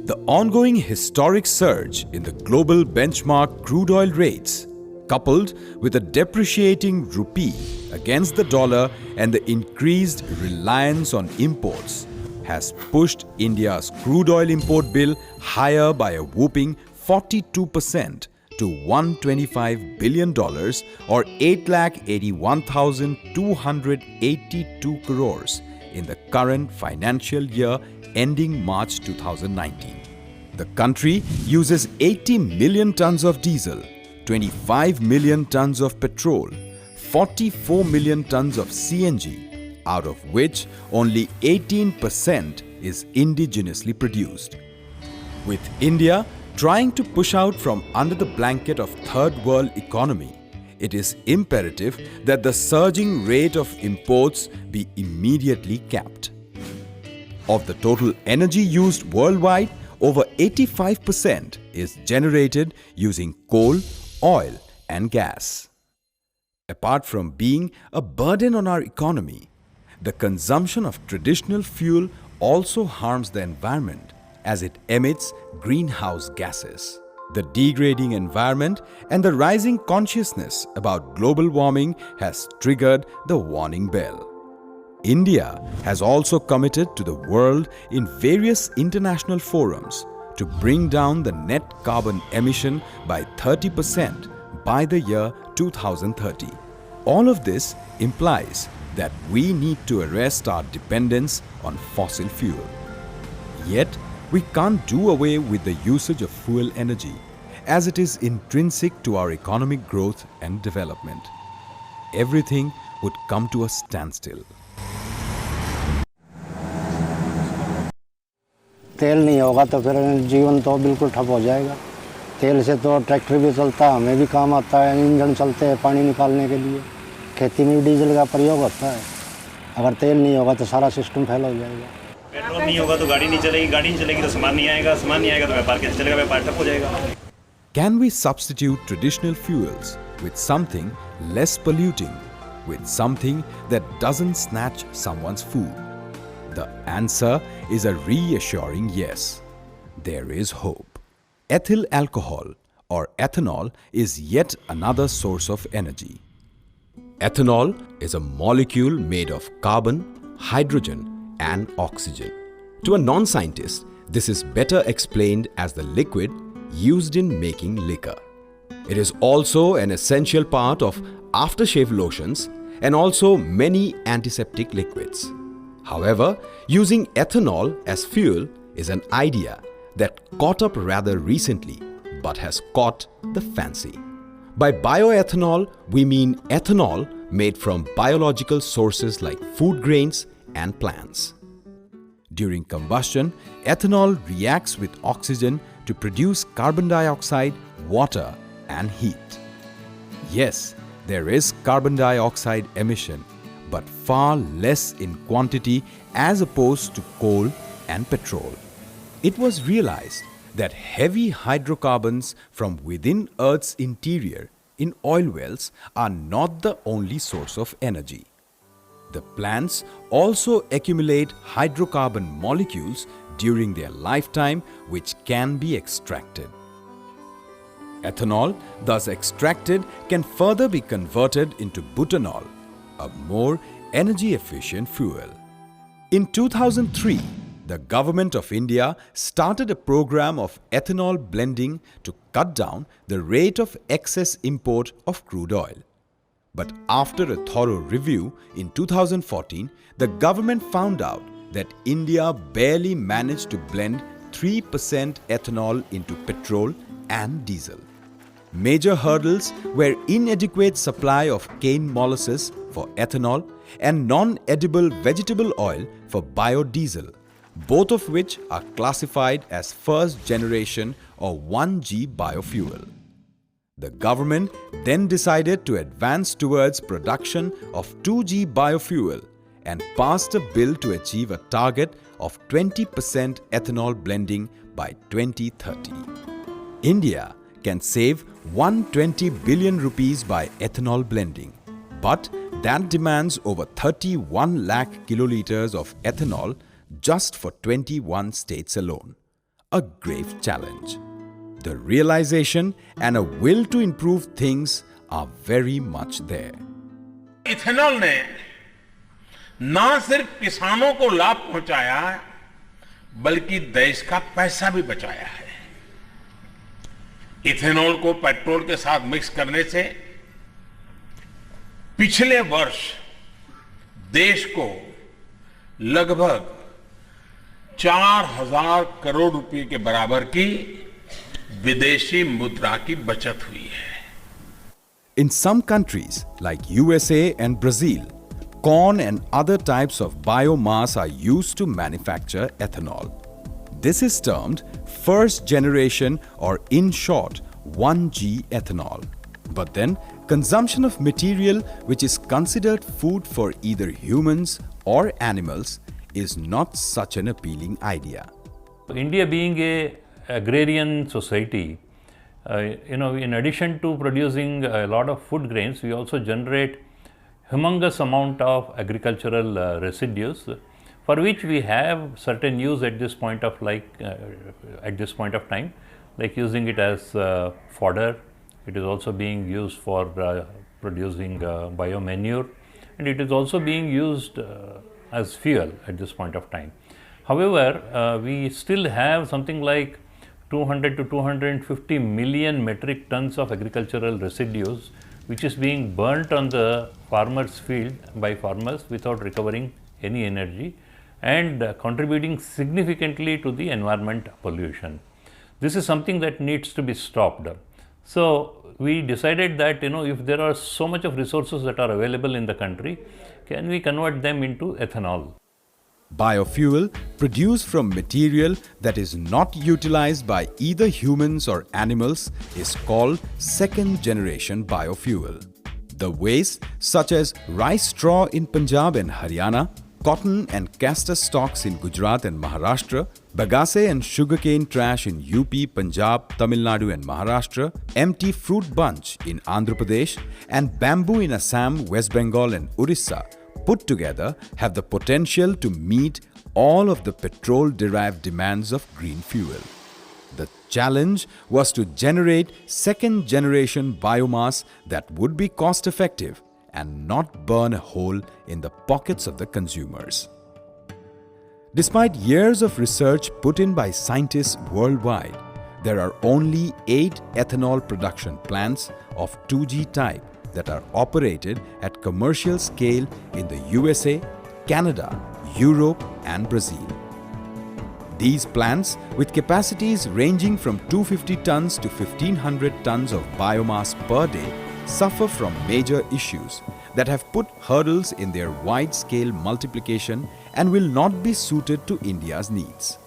The ongoing historic surge in the global benchmark crude oil rates, coupled with a depreciating rupee against the dollar and the increased reliance on imports, has pushed India's crude oil import bill higher by a whopping 42% to $125 billion or 8,81,282 crores in the current financial year ending March 2019. The country uses 80 million tons of diesel, 25 million tons of petrol, 44 million tons of CNG, out of which only 18% is indigenously produced. With India trying to push out from under the blanket of third world economy, it is imperative that the surging rate of imports be immediately capped. Of the total energy used worldwide, over 85% is generated using coal, oil and gas. Apart from being a burden on our economy, the consumption of traditional fuel also harms the environment as it emits greenhouse gases. The degrading environment and the rising consciousness about global warming has triggered the warning bell. India has also committed to the world in various international forums to bring down the net carbon emission by 30% by the year 2030. All of this implies that we need to arrest our dependence on fossil fuel. Yet, we can't do away with the usage of fuel energy as it is intrinsic to our economic growth and development. Everything would come to a standstill. तेल नहीं होगा तो फिर जीवन तो बिल्कुल ठप हो जाएगा। तेल से तो ट्रैक्टर भी चलता है, हमें भी काम आता है, इंजन चलते हैं पानी निकालने के लिए, खेती में भी डीजल का प्रयोग होता है। अगर तेल नहीं होगा तो सारा सिस्टम फेल हो जाएगा। पेट्रोल नहीं होगा तो गाड़ी नहीं चलेगी, गाड़ी नहीं चलेगी तो सामान नहीं आएगा, सामान नहीं आएगा तो व्यापार कैसे चलेगा, व्यापार ठप हो जाएगा। Can we substitute traditional fuels with something less polluting, with something that doesn't snatch someone's food? The answer is a reassuring yes. There is hope. Ethyl alcohol or ethanol is yet another source of energy. Ethanol is a molecule made of carbon, hydrogen and oxygen. To a non-scientist, this is better explained as the liquid used in making liquor. It is also an essential part of aftershave lotions and also many antiseptic liquids. However, using ethanol as fuel is an idea that caught up rather recently but has caught the fancy. By bioethanol, we mean ethanol made from biological sources like food grains and plants. During combustion, ethanol reacts with oxygen to produce carbon dioxide, water and heat. Yes, there is carbon dioxide emission, but far less in quantity as opposed to coal and petrol. It was realized that heavy hydrocarbons from within Earth's interior in oil wells are not the only source of energy. The plants also accumulate hydrocarbon molecules during their lifetime which can be extracted. Ethanol, thus extracted, can further be converted into butanol, a more energy-efficient fuel. In 2003, the Government of India started a program of ethanol blending to cut down the rate of excess import of crude oil. But after a thorough review in 2014, the government found out that India barely managed to blend 3% ethanol into petrol and diesel. Major hurdles were inadequate supply of cane molasses for ethanol and non-edible vegetable oil for biodiesel, both of which are classified as first generation or 1G biofuel. The government then decided to advance towards production of 2G biofuel and passed a bill to achieve a target of 20% ethanol blending by 2030. India can save 120 billion rupees by ethanol blending, but that demands over 31 lakh kiloliters of ethanol just for 21 states alone. a grave challenge. The realization and a will to improve things are very much there. Ethanol ने ना सिर्फ किसानों को लाभ पहुंचाया है, बल्कि देश का पैसा भी बचाया है। इथेनॉल को पेट्रोल के साथ मिक्स करने से पिछले वर्ष देश को लगभग 4,000 करोड़ रुपए के बराबर की विदेशी मुद्रा की बचत हुई है। In some countries like USA and Brazil, corn and other types of biomass are used to manufacture ethanol. This is termed first generation, or in short 1G ethanol. But then consumption of material which is considered food for either humans or animals is not such an appealing idea. India being a agrarian society, in addition to producing a lot of food grains, we also generate humongous amount of agricultural residues, for which we have certain use at this point of time, like using it as fodder. It is also being used for producing biomanure, and it is also being used as fuel at this point of time. However, we still have something like 200 to 250 million metric tons of agricultural residues which is being burnt on the farmer's field by farmers without recovering any energy and contributing significantly to the environment pollution. This is something that needs to be stopped. So we decided that if there are so much of resources that are available in the country, can we convert them into ethanol? Biofuel produced from material that is not utilized by either humans or animals is called second generation biofuel. The waste such as rice straw in Punjab and Haryana, cotton and castor stalks in Gujarat and Maharashtra, bagasse and sugarcane trash in UP, Punjab, Tamil Nadu and Maharashtra, empty fruit bunch in Andhra Pradesh, and bamboo in Assam, West Bengal and Orissa put together have the potential to meet all of the petrol-derived demands of green fuel. The challenge was to generate second-generation biomass that would be cost-effective and not burn a hole in the pockets of the consumers. Despite years of research put in by scientists worldwide, there are only 8 ethanol production plants of 2G type that are operated at commercial scale in the USA, Canada, Europe and Brazil. These plants, with capacities ranging from 250 tons to 1500 tons of biomass per day, suffer from major issues that have put hurdles in their wide-scale multiplication and will not be suited to India's needs.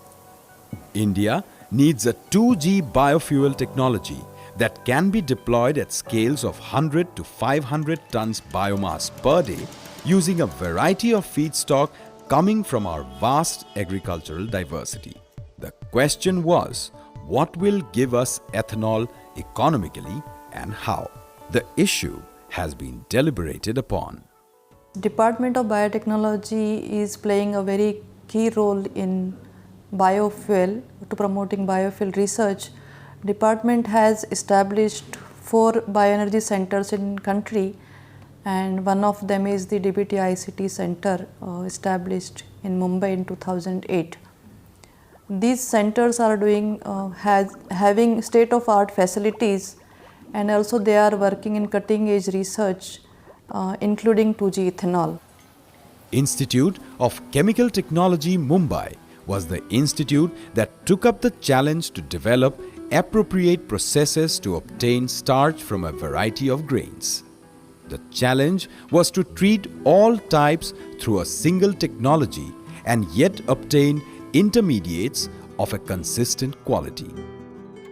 India needs a 2G biofuel technology that can be deployed at scales of 100 to 500 tons biomass per day using a variety of feedstock coming from our vast agricultural diversity. The question was, what will give us ethanol economically and how? The issue has been deliberated upon. Department of Biotechnology is playing a very key role in biofuel, to promoting biofuel research. Department has established 4 bioenergy centers in country, and one of them is the DBT-ICT Center established in Mumbai in 2008. These centers are having state-of-art facilities, and also they are working in cutting-edge research, including 2G ethanol. Institute of Chemical Technology, Mumbai was the institute that took up the challenge to develop appropriate processes to obtain starch from a variety of grains. The challenge was to treat all types through a single technology and yet obtain intermediates of a consistent quality.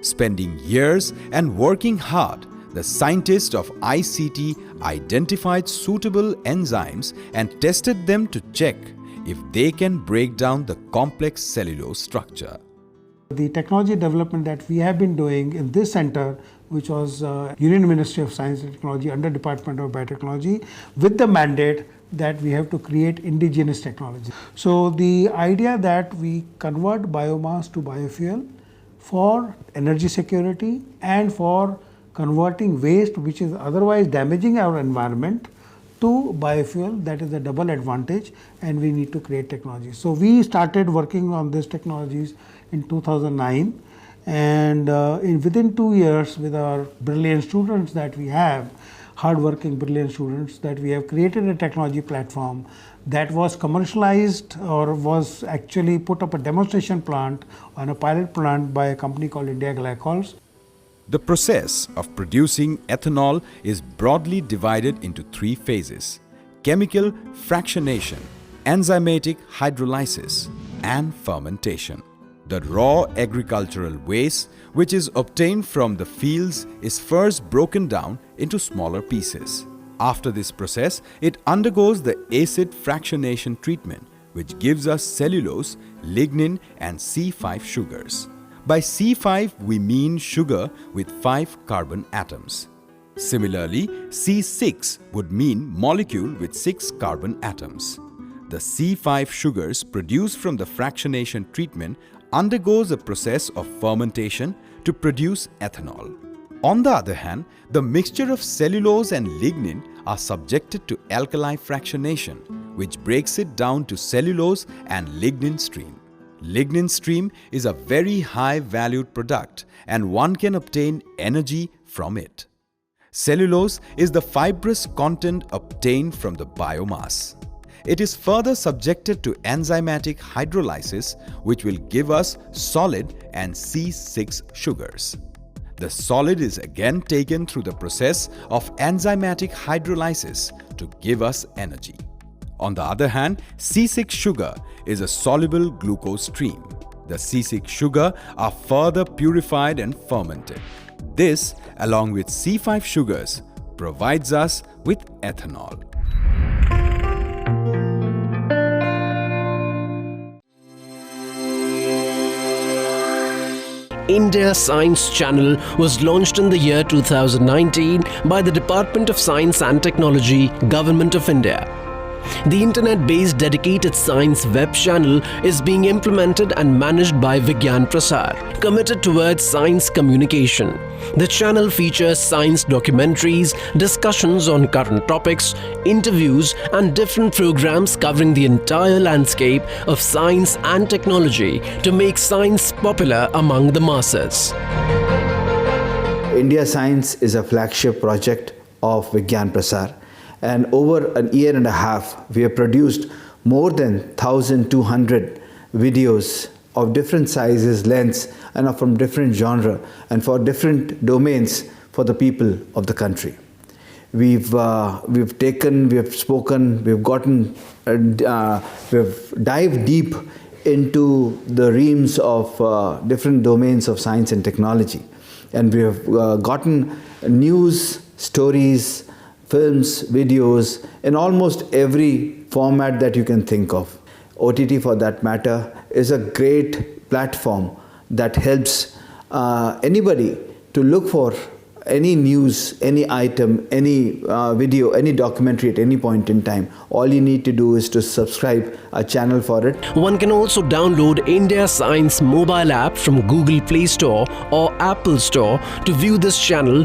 Spending years and working hard, the scientists of ICT identified suitable enzymes and tested them to check if they can break down the complex cellulose structure. The technology development that we have been doing in this center, which was Union Ministry of Science and Technology under Department of Biotechnology, with the mandate that we have to create indigenous technology. So the idea that we convert biomass to biofuel for energy security and for converting waste which is otherwise damaging our environment to biofuel. That is a double advantage, and we need to create technology. So we started working on these technologies in 2009, and within 2 years, with our brilliant students that we have, hardworking brilliant students, that we have created a technology platform that was commercialized or was actually put up a demonstration plant on a pilot plant by a company called India Glycols. The process of producing ethanol is broadly divided into 3 phases: chemical fractionation, enzymatic hydrolysis, and fermentation. The raw agricultural waste, which is obtained from the fields, is first broken down into smaller pieces. After this process, it undergoes the acid fractionation treatment, which gives us cellulose, lignin, and C5 sugars. By C5, we mean sugar with 5 carbon atoms. Similarly, C6 would mean molecule with 6 carbon atoms. The C5 sugars produced from the fractionation treatment undergoes a process of fermentation to produce ethanol. On the other hand, the mixture of cellulose and lignin are subjected to alkali fractionation, which breaks it down to cellulose and lignin stream. Lignin stream is a very high valued product, and one can obtain energy from it. Cellulose is the fibrous content obtained from the biomass. It is further subjected to enzymatic hydrolysis, which will give us solid and C6 sugars. The solid is again taken through the process of enzymatic hydrolysis to give us energy. On the other hand, C6 sugar is a soluble glucose stream. The C6 sugar are further purified and fermented. This, along with C5 sugars, provides us with ethanol. India Science Channel was launched in the year 2019 by the Department of Science and Technology, Government of India. The internet-based dedicated science web channel is being implemented and managed by Vigyan Prasar, committed towards science communication. The channel features science documentaries, discussions on current topics, interviews, and different programs covering the entire landscape of science and technology to make science popular among the masses. India Science is a flagship project of Vigyan Prasar. And over a year and a half, we have produced more than 1,200 videos of different sizes, lengths, and are from different genre and for different domains for the people of the country. We've taken, we have spoken, we've gotten, we've dived deep into the realms of different domains of science and technology, and we have gotten news, stories, films, videos, in almost every format that you can think of. OTT, for that matter, is a great platform that helps anybody to look for any news, any item, any video, any documentary at any point in time. All you need to do is to subscribe a channel for it. One can also download India Science mobile app from Google Play Store or Apple Store to view this channel.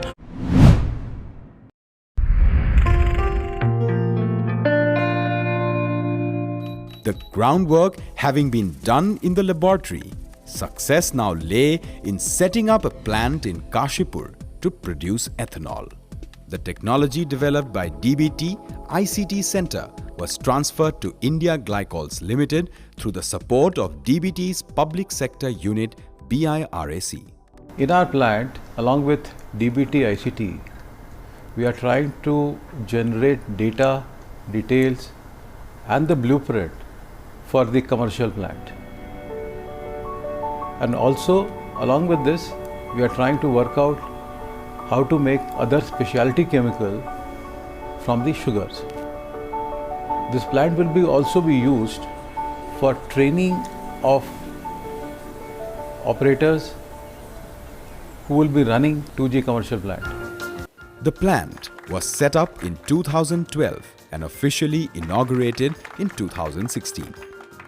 The groundwork having been done in the laboratory, success now lay in setting up a plant in Kashipur to produce ethanol. The technology developed by DBT-ICT Center was transferred to India Glycols Limited through the support of DBT's public sector unit BIRAC. In our plant, along with DBT-ICT, we are trying to generate data, details, and the blueprint for the commercial plant. And also, along with this, we are trying to work out how to make other specialty chemical from the sugars. This plant will also be used for training of operators who will be running 2G commercial plant. The plant was set up in 2012 and officially inaugurated in 2016.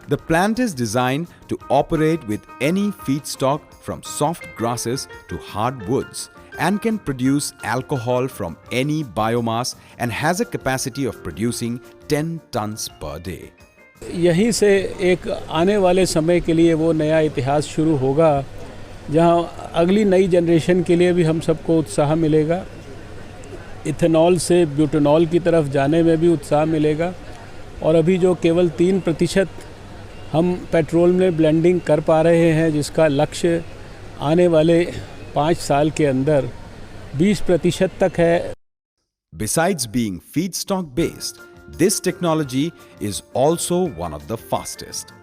The plant is designed to operate with any feedstock from soft grasses to hard woods and can produce alcohol from any biomass and has a capacity of producing 10 tons per day. यहीं से एक आने वाले समय के लिए वो नया इतिहास शुरू होगा जहां अगली नई जनरेशन के लिए भी हम सबको उत्साह मिलेगा। इथेनॉल से ब्यूटेनॉल की तरफ जाने में भी उत्साह मिलेगा और अभी जो केवल 3% हम पेट्रोल में ब्लेंडिंग कर पा रहे हैं, जिसका लक्ष्य आने वाले 5 साल के अंदर 20% तक है। Besides being feedstock based, this technology is also one of the fastest.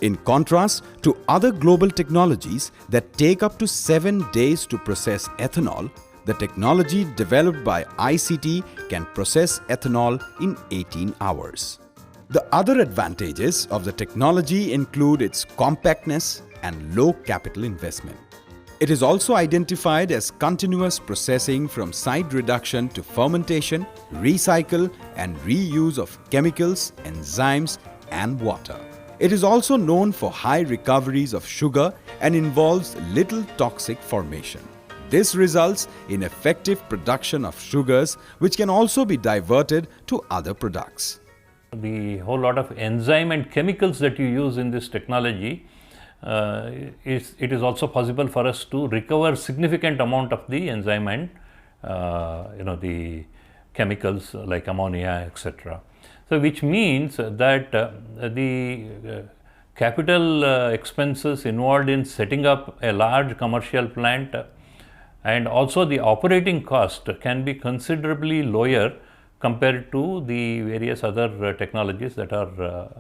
In contrast to other global technologies that take up to 7 days to process ethanol, the technology developed by ICT can process ethanol in 18 hours. The other advantages of the technology include its compactness and low capital investment. It is also identified as continuous processing from side reduction to fermentation, recycle and reuse of chemicals, enzymes and water. It is also known for high recoveries of sugar and involves little toxic formation. This results in effective production of sugars which can also be diverted to other products. The whole lot of enzyme and chemicals that you use in this technology, it is also possible for us to recover significant amount of the enzyme and the chemicals like ammonia, etc. So which means that the capital expenses involved in setting up a large commercial plant and also the operating cost can be considerably lower compared to the various other technologies that are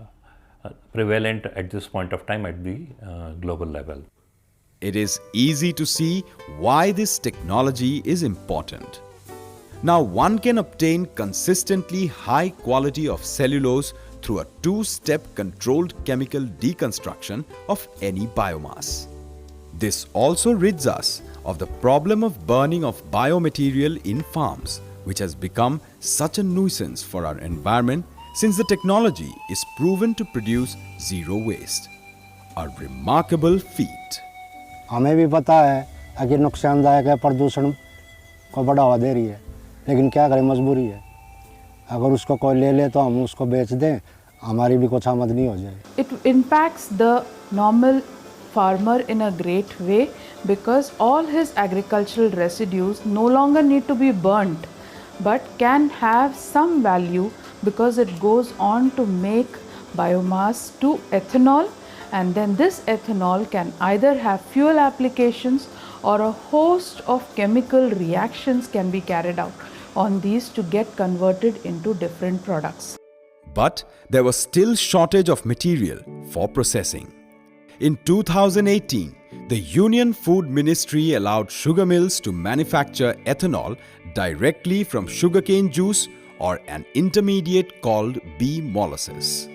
prevalent at this point of time at the global level. It is easy to see why this technology is important. Now one can obtain consistently high quality of cellulose through a 2-step controlled chemical deconstruction of any biomass. This also rids us of the problem of burning of biomaterial in farms, which has become such a nuisance for our environment since the technology is proven to produce zero waste. A remarkable feat. हमें भी पता है कि नुकसानदायक है, प्रदूषण को बढ़ावा दे रही है, लेकिन क्या करें, मजबूरी है। अगर उसको कोई ले ले तो हम उसको बेच दें, हमारी भी कुछ आमदनी हो जाए। It impacts the normal farmer in a great way because all his agricultural residues no longer need to be burnt but can have some value because it goes on to make biomass to ethanol, and then this ethanol can either have fuel applications or a host of chemical reactions can be carried out on these to get converted into different products. But there was still shortage of material for processing. In 2018, the Union Food Ministry allowed sugar mills to manufacture ethanol directly from sugarcane juice or an intermediate called B-molasses.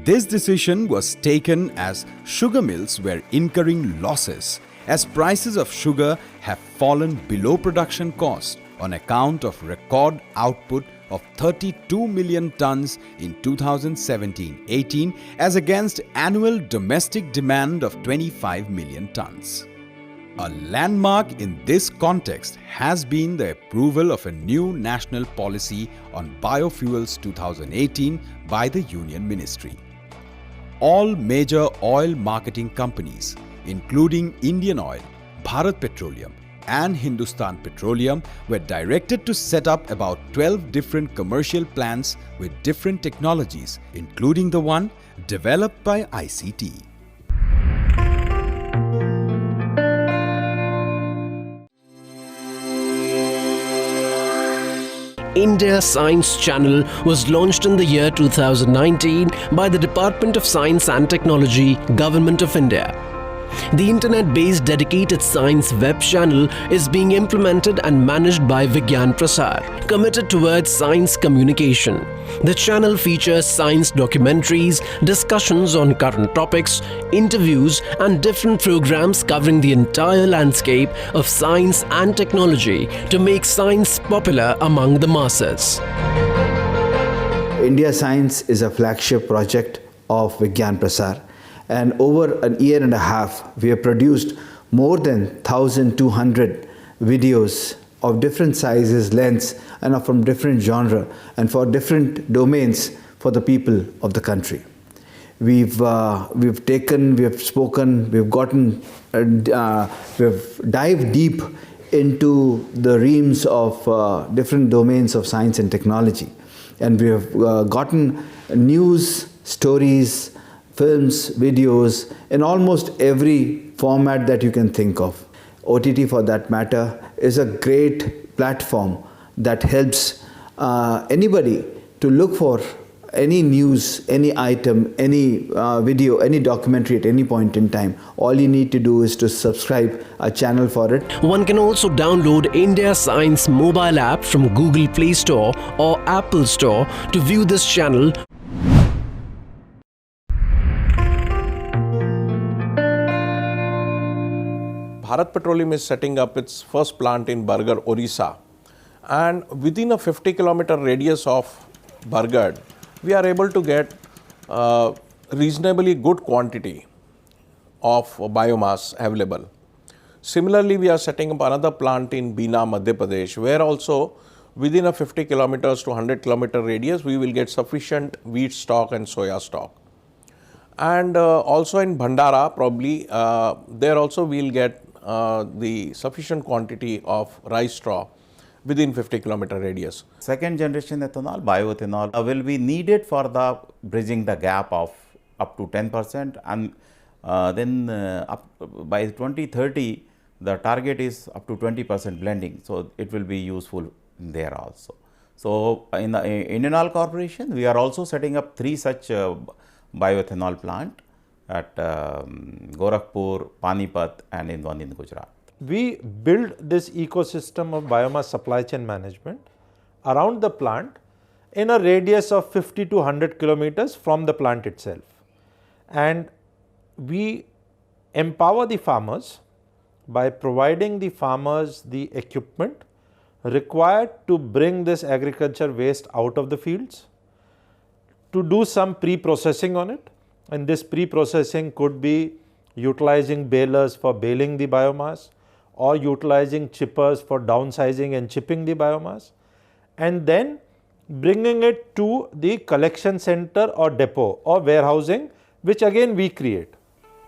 This decision was taken as sugar mills were incurring losses as prices of sugar have fallen below production cost on account of record output of 32 million tons in 2017-18 as against annual domestic demand of 25 million tons. A landmark in this context has been the approval of a new national policy on biofuels 2018 by the Union Ministry. All major oil marketing companies, including Indian Oil, Bharat Petroleum, and Hindustan Petroleum, were directed to set up about 12 different commercial plants with different technologies, including the one developed by ICT. India Science Channel was launched in the year 2019 by the Department of Science and Technology, Government of India. The internet-based dedicated science web channel is being implemented and managed by Vigyan Prasar, committed towards science communication. The channel features science documentaries, discussions on current topics, interviews, and different programs covering the entire landscape of science and technology to make science popular among the masses. India Science is a flagship project of Vigyan Prasar, and over an year and a half we have produced more than 1,200 videos of different sizes, lengths, and are from different genre and for different domains for the people of the country. We've taken, we have spoken, we've gotten, we've dived deep into the realms of different domains of science and technology, and we have gotten news, stories, films, videos in almost every format that you can think of. OTT, for that matter, is a great platform that helps anybody to look for any news, any item, any video, any documentary at any point in time. All you need to do is to subscribe a channel for it. One can also download India Science mobile app from Google Play Store or Apple Store to view this channel. Bharat Petroleum is setting up its first plant in Bargarh, Orissa, and within a 50-kilometer radius of Bargarh, we are able to get reasonably good quantity of biomass available. Similarly, we are setting up another plant in Bina, Madhya Pradesh, where also within a 50 kilometers to 100 kilometer radius, we will get sufficient wheat stock and soya stock. And also in Bhandara, probably there also we will get the sufficient quantity of rice straw within 50 kilometer radius. Second generation ethanol, bioethanol, will be needed for the bridging the gap of up to 10%, and then by 2030 the target is up to 20% blending. So it will be useful there also. So in the Indian Oil Corporation, we are also setting up 3 such bioethanol plant at Gorakhpur, Panipat, and in one in Gujarat. We build this ecosystem of biomass supply chain management around the plant in a radius of 50 to 100 kilometers from the plant itself. And we empower the farmers by providing the farmers the equipment required to bring this agriculture waste out of the fields, to do some pre-processing on it, and this pre-processing could be utilizing balers for baling the biomass, or utilizing chippers for downsizing and chipping the biomass, and then bringing it to the collection center or depot or warehousing, which again we create.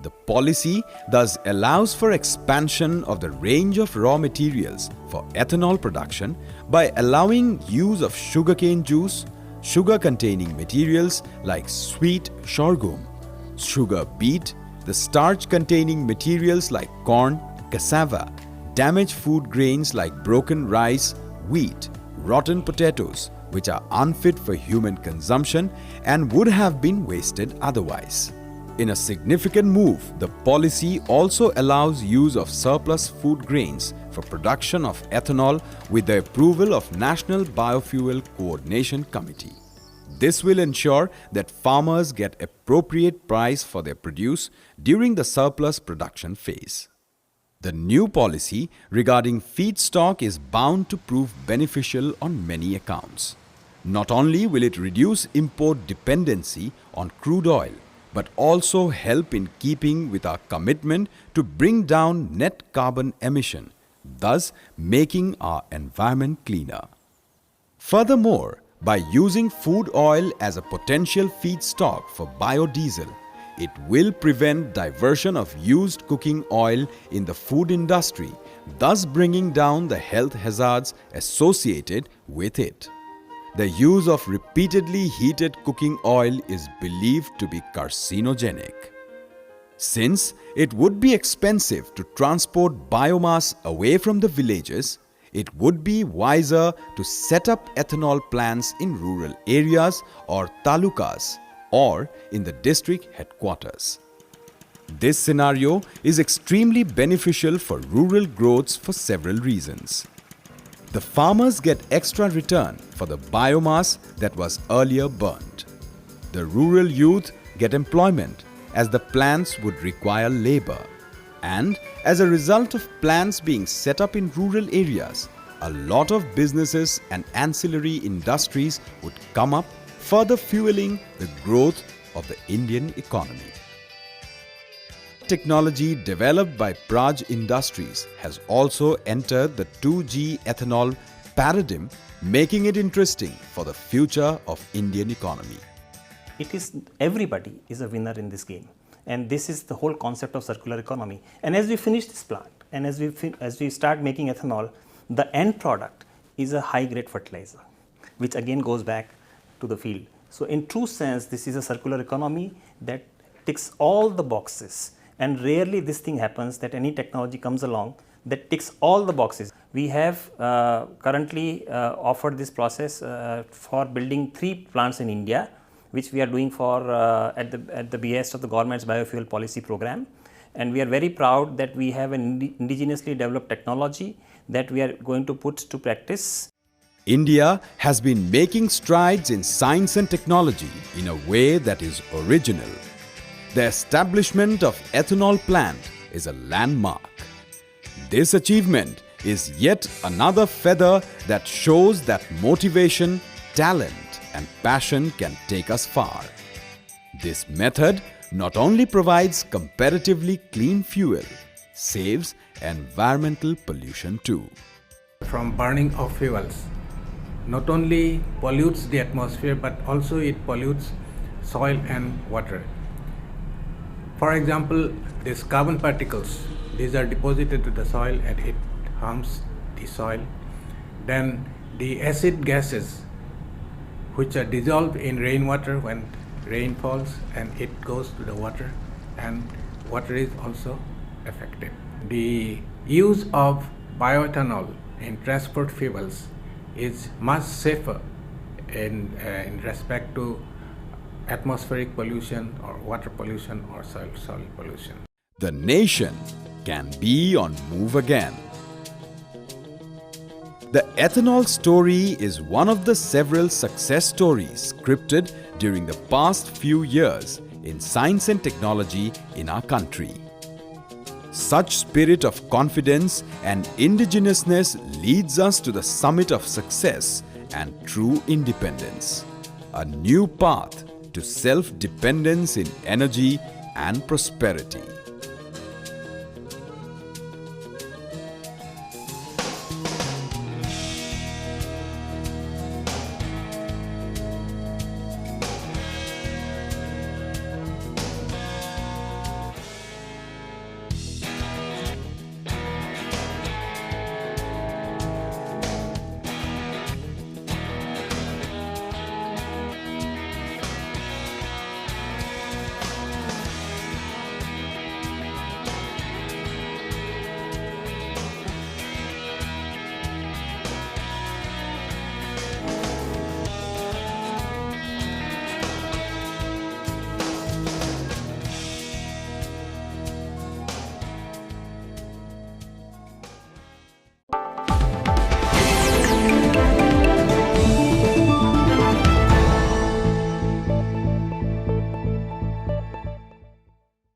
The policy thus allows for expansion of the range of raw materials for ethanol production by allowing use of sugarcane juice, sugar-containing materials like sweet sorghum, sugar beet, the starch-containing materials like corn, cassava, damaged food grains like broken rice, wheat, rotten potatoes, which are unfit for human consumption and would have been wasted otherwise. In a significant move, the policy also allows use of surplus food grains for production of ethanol with the approval of National Biofuel Coordination Committee. This will ensure that farmers get appropriate price for their produce during the surplus production phase. The new policy regarding feedstock is bound to prove beneficial on many accounts. Not only will it reduce import dependency on crude oil, but also help in keeping with our commitment to bring down net carbon emission, thus making our environment cleaner. Furthermore, by using food oil as a potential feedstock for biodiesel, it will prevent diversion of used cooking oil in the food industry, thus bringing down the health hazards associated with it. The use of repeatedly heated cooking oil is believed to be carcinogenic. Since it would be expensive to transport biomass away from the villages, it would be wiser to set up ethanol plants in rural areas or talukas or in the district headquarters. This scenario is extremely beneficial for rural growths for several reasons. The farmers get extra return for the biomass that was earlier burnt. The rural youth get employment as the plants would require labor. And as a result of plants being set up in rural areas, a lot of businesses and ancillary industries would come up, further fueling the growth of the Indian economy. Technology developed by Praj Industries has also entered the 2G ethanol paradigm, making it interesting for the future of Indian economy. It is everybody is a winner in this game, and this is the whole concept of circular economy. And as we finish this plant and as we start making ethanol, the end product is a high grade fertilizer, which again goes back to the field. So in true sense, this is a circular economy that ticks all the boxes, and rarely this thing happens that any technology comes along that ticks all the boxes. We have currently offered this process for building 3 plants in India, which we are doing for at the behest of the government's biofuel policy program. And we are very proud that we have an indigenously developed technology that we are going to put to practice. India has been making strides in science and technology in a way that is original. The establishment of ethanol plant is a landmark. This achievement is yet another feather that shows that motivation, talent, and passion can take us far. This method not only provides comparatively clean fuel, saves environmental pollution too. From burning of fuels, not only pollutes the atmosphere but also it pollutes soil and water. For example, these carbon particles, these are deposited to the soil and it harms the soil. Then the acid gases, which are dissolved in rainwater when rain falls, and it goes to the water, and water is also affected. The use of bioethanol in transport fuels is much safer in respect to atmospheric pollution or water pollution or soil pollution. The nation can be on move again. The ethanol story is one of the several success stories scripted during the past few years in science and technology in our country. Such spirit of confidence and indigenousness leads us to the summit of success and true independence, a new path to self-dependence in energy and prosperity.